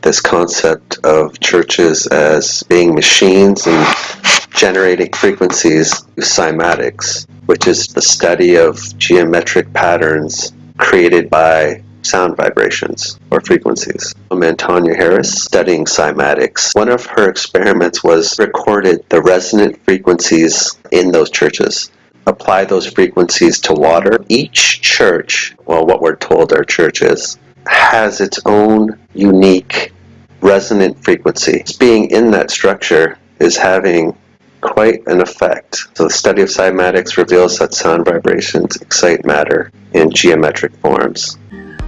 this concept of churches as being machines and generating frequencies, cymatics, which is the study of geometric patterns created by sound vibrations or frequencies. Tanya Harris, studying cymatics, one of her experiments was recorded the resonant frequencies in those churches. Apply those frequencies to water. Each church, well, what we're told our church is, has its own unique resonant frequency. Being in that structure is having quite an effect. So the study of cymatics reveals that sound vibrations excite matter in geometric forms.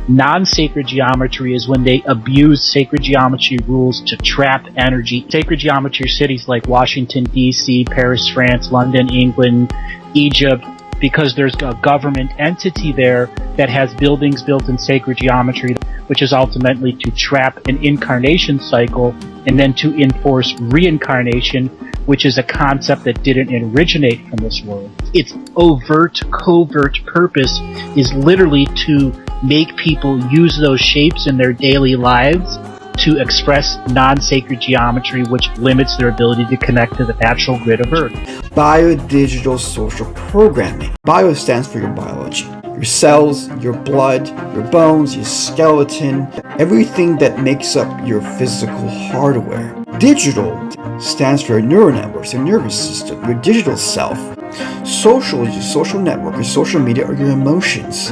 Non-sacred geometry is when they abuse sacred geometry rules to trap energy. Sacred geometry cities like Washington, D.C., Paris, France, London, England, Egypt, because there's a government entity there that has buildings built in sacred geometry, which is ultimately to trap an incarnation cycle and then to enforce reincarnation, which is a concept that didn't originate from this world. Its overt, covert purpose is literally to make people use those shapes in their daily lives to express non-sacred geometry, which limits their ability to connect to the natural grid of Earth. Biodigital social programming. Bio stands for your biology. Your cells, your blood, your bones, your skeleton, everything that makes up your physical hardware. Digital stands for your neural networks, your nervous system, your digital self. Social is your social network, your social media, or your emotions.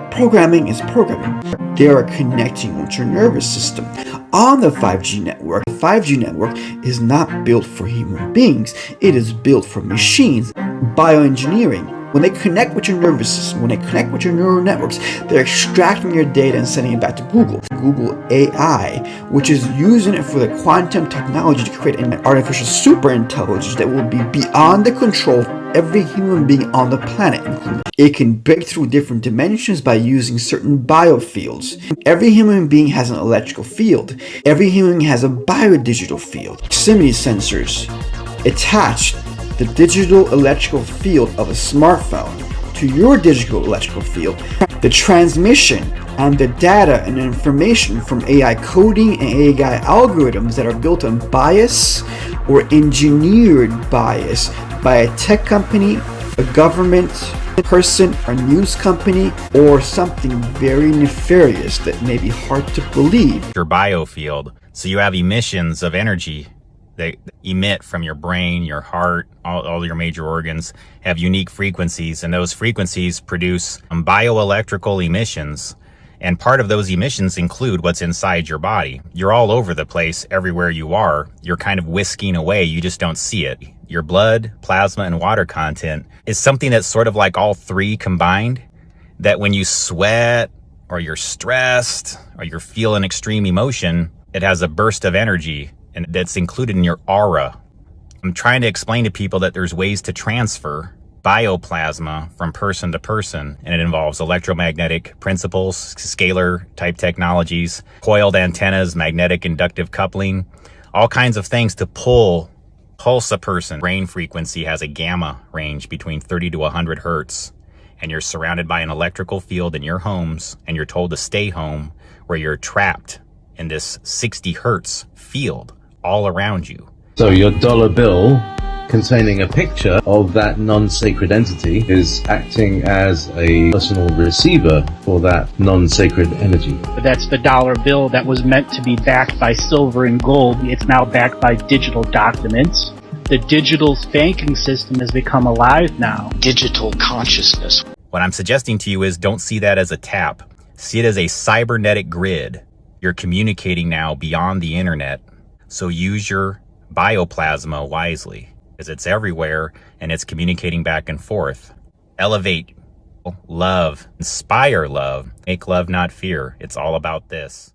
Programming is programming. They are connecting with your nervous system. On the 5G network, the 5G network is not built for human beings. It is built for machines. Bioengineering. When they connect with your nervous system, when they connect with your neural networks, they're extracting your data and sending it back to Google. Google AI, which is using it for the quantum technology to create an artificial superintelligence that will be beyond the control of every human being on the planet. It can break through different dimensions by using certain biofields. Every human being has an electrical field. Every human being has a biodigital field. Proximity sensors attach the digital electrical field of a smartphone to your digital electrical field. The transmission and the data and information from AI coding and AI algorithms that are built on bias or engineered bias by a tech company, a government person, a news company, or something very nefarious that may be hard to believe. Your biofield. So you have emissions of energy that emit from your brain, your heart, all your major organs have unique frequencies, and those frequencies produce bioelectrical emissions. And part of those emissions include what's inside your body. You're all over the place everywhere you are. You're kind of whisking away. You just don't see it. Your blood, plasma, and water content is something that's sort of like all three combined, that when you sweat or you're stressed or you're feeling extreme emotion, it has a burst of energy, and that's included in your aura. I'm trying to explain to people that there's ways to transfer bioplasma from person to person, and it involves electromagnetic principles, scalar type technologies, coiled antennas, magnetic inductive coupling, all kinds of things to pulse a person. Brain frequency has a gamma range between 30 to 100 hertz, and you're surrounded by an electrical field in your homes, and you're told to stay home where you're trapped in this 60 hertz field all around you. So your dollar bill containing a picture of that non-sacred entity is acting as a personal receiver for that non-sacred energy. That's the dollar bill that was meant to be backed by silver and gold. It's now backed by digital documents. The digital banking system has become alive now. Digital consciousness. What I'm suggesting to you is don't see that as a tap. See it as a cybernetic grid. You're communicating now beyond the internet. So use your bioplasma wisely, because it's everywhere and it's communicating back and forth. Elevate love, inspire love, make love, not fear. It's all about this.